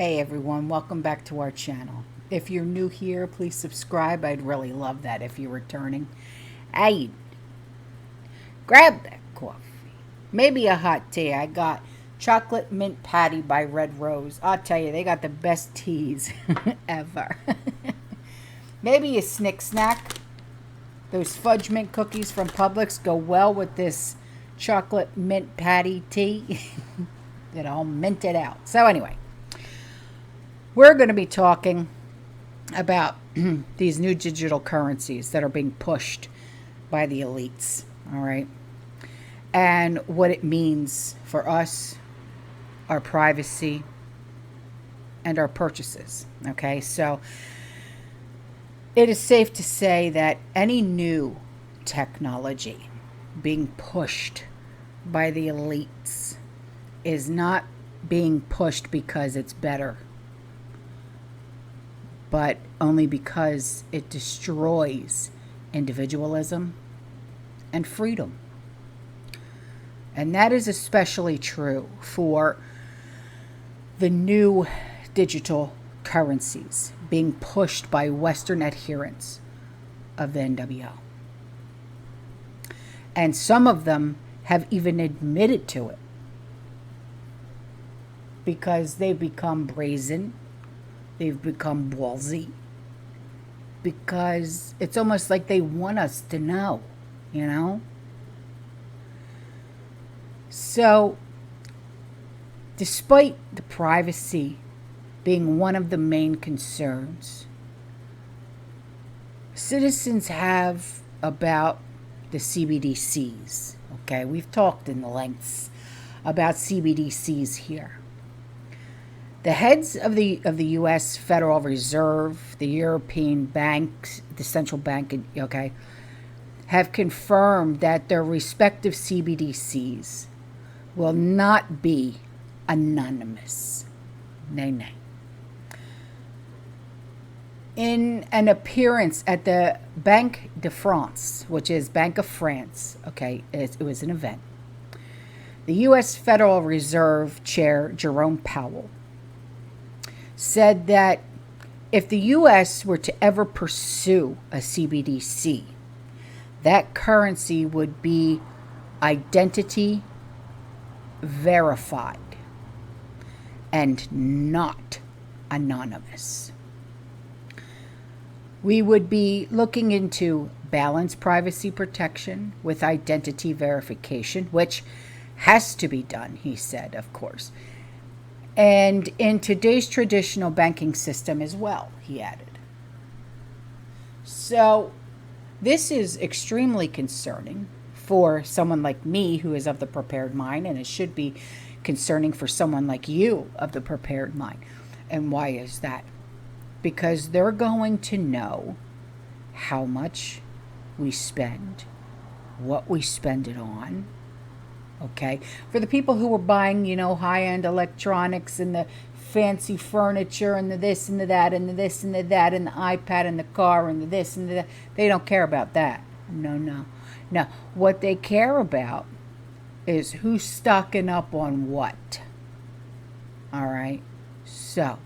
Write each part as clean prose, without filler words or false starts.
Hey everyone, welcome back to our channel. If you're new here, please subscribe. I'd really love that if you're returning. Hey, grab that coffee. Maybe a hot tea. I got chocolate mint patty by Red Rose. I'll tell you, they got the best teas ever. Maybe a snick snack. Those fudge mint cookies from Publix go well with this chocolate mint patty tea. It all minted out. So anyway, we're going to be talking about these new digital currencies that are being pushed by the elites, all right? And what it means for us, our privacy, and our purchases, okay? So it is safe to say that any new technology being pushed by the elites is not being pushed because it's better, but only because it destroys individualism and freedom. And that is especially true for the new digital currencies being pushed by Western adherents of the NWO. And some of them have even admitted to it because they've become brazen. They've become ballsy because it's almost like they want us to know, you know? So, despite the privacy being one of the main concerns, citizens have about the CBDCs, okay? We've talked in the lengths about CBDCs here. The heads of the U.S. Federal Reserve, the European banks, the central bank, okay, have confirmed that their respective CBDCs will not be anonymous. Nay. In an appearance at the Banque de France, which is Bank of France, okay, it was an event, the U.S. Federal Reserve Chair Jerome Powell said that if the U.S. were to ever pursue a CBDC, that currency would be identity verified and not anonymous. We would be looking into balanced privacy protection with identity verification, which has to be done, he said, of course. And in today's traditional banking system as well, he added. So this is extremely concerning for someone like me who is of the prepared mind, and it should be concerning for someone like you of the prepared mind. And why is that? Because they're going to know how much we spend, what we spend it on. Okay, for the people who were buying, high-end electronics and the fancy furniture and the this and the that and the this and the that and the iPad and the car and the this and the that, they don't care about that. No. What they care about is who's stocking up on what. All right, so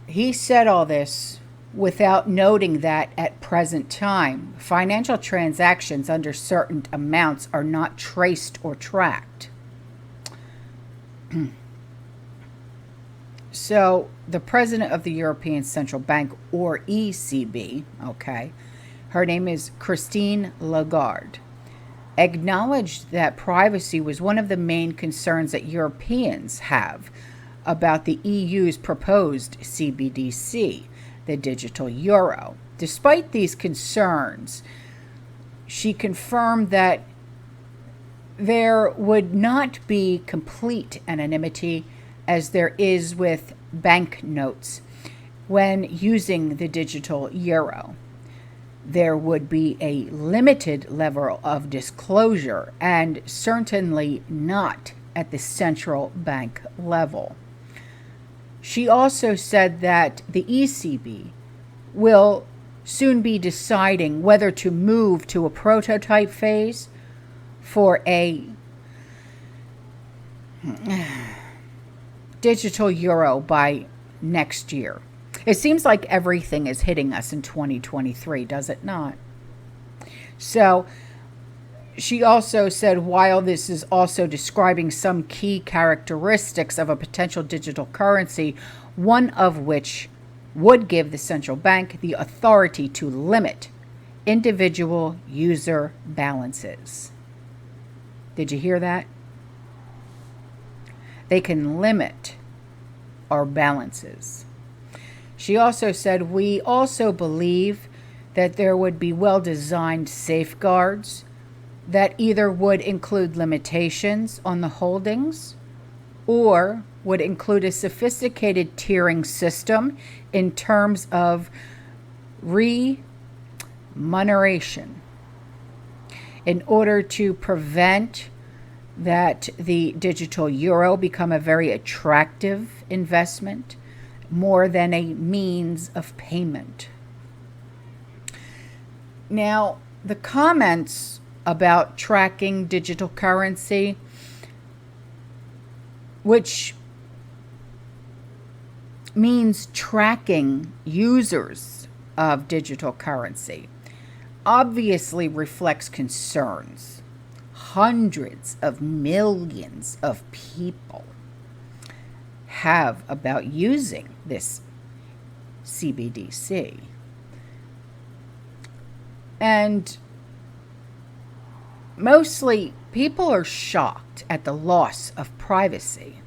he said all this without noting that at present time, financial transactions under certain amounts are not traced or tracked. So the president of the European Central Bank, or ECB, okay, her name is Christine Lagarde, acknowledged that privacy was one of the main concerns that Europeans have about the EU's proposed CBDC, the digital euro. Despite these concerns, she confirmed that there would not be complete anonymity as there is with banknotes when using the digital euro. There would be a limited level of disclosure and certainly not at the central bank level. She also said that the ECB will soon be deciding whether to move to a prototype phase for a digital euro by next year. It seems like everything is hitting us in 2023, does it not? So she also said, while this is also describing some key characteristics of a potential digital currency, one of which would give the central bank the authority to limit individual user balances. Did you hear that? They can limit our balances. She also said, we also believe that there would be well-designed safeguards that either would include limitations on the holdings or would include a sophisticated tiering system in terms of remuneration in order to prevent that the digital euro become a very attractive investment more than a means of payment. Now, the comments about tracking digital currency, which means tracking users of digital currency, obviously reflects concerns hundreds of millions of people have about using this CBDC. And mostly people are shocked at the loss of privacy,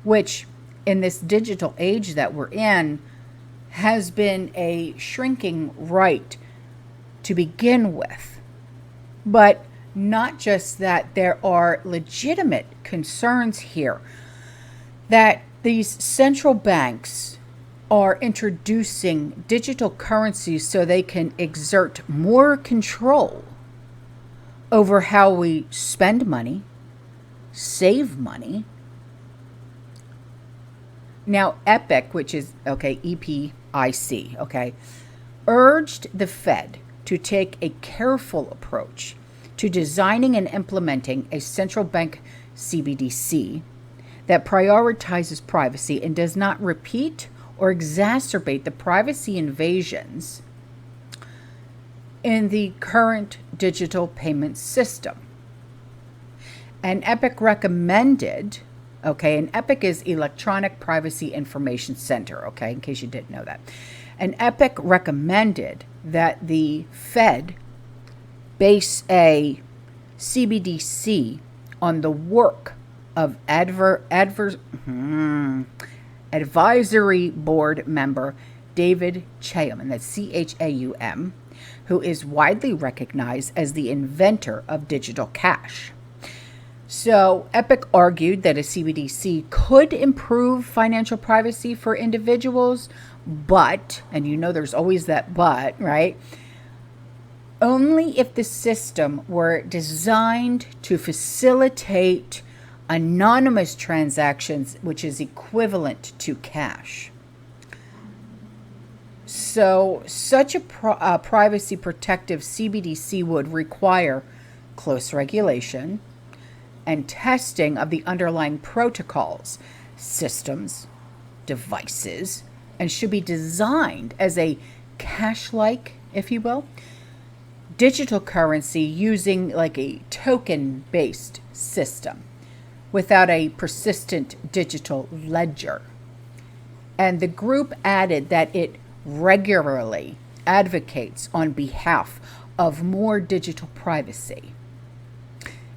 which in this digital age that we're in has been a shrinking right to begin with. But not just that, there are legitimate concerns here that these central banks are introducing digital currencies so they can exert more control over how we spend money, save money. Now, EPIC, which is, EPIC, urged the Fed to take a careful approach to designing and implementing a central bank CBDC that prioritizes privacy and does not repeat or exacerbate the privacy invasions in the current digital payment system. And EPIC recommended, and EPIC is Electronic Privacy Information Center, in case you didn't know that. And EPIC recommended that the Fed base a CBDC on the work of advisory board member David Chaum, and that's Chaum, who is widely recognized as the inventor of digital cash. So EPIC argued that a CBDC could improve financial privacy for individuals, but, and you know there's always that but, right? Only if the system were designed to facilitate anonymous transactions, which is equivalent to cash. So such a privacy protective CBDC would require close regulation and testing of the underlying protocols, systems, devices, and should be designed as a cash-like, if you will, digital currency using like a token-based system without a persistent digital ledger. And the group added that it regularly advocates on behalf of more digital privacy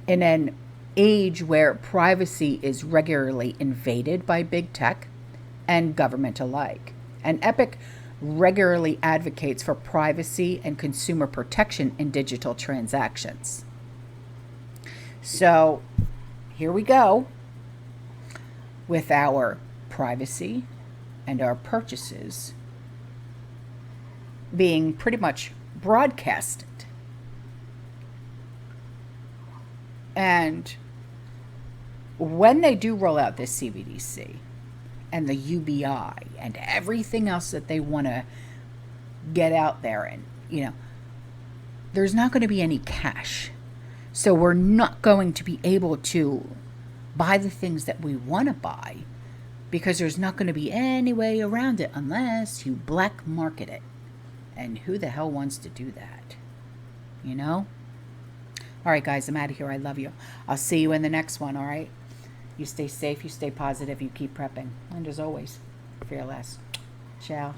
in an age where privacy is regularly invaded by big tech and government alike. And EPIC regularly advocates for privacy and consumer protection in digital transactions. So here we go with our privacy and our purchases being pretty much broadcasted. And when they do roll out this CBDC and the UBI and everything else that they want to get out there, and there's not going to be any cash. So we're not going to be able to buy the things that we want to buy, because there's not going to be any way around it unless you black market it. And who the hell wants to do that? You know? All right, guys, I'm out of here. I love you. I'll see you in the next one, all right? You stay safe, you stay positive, you keep prepping. And as always, fearless. Ciao.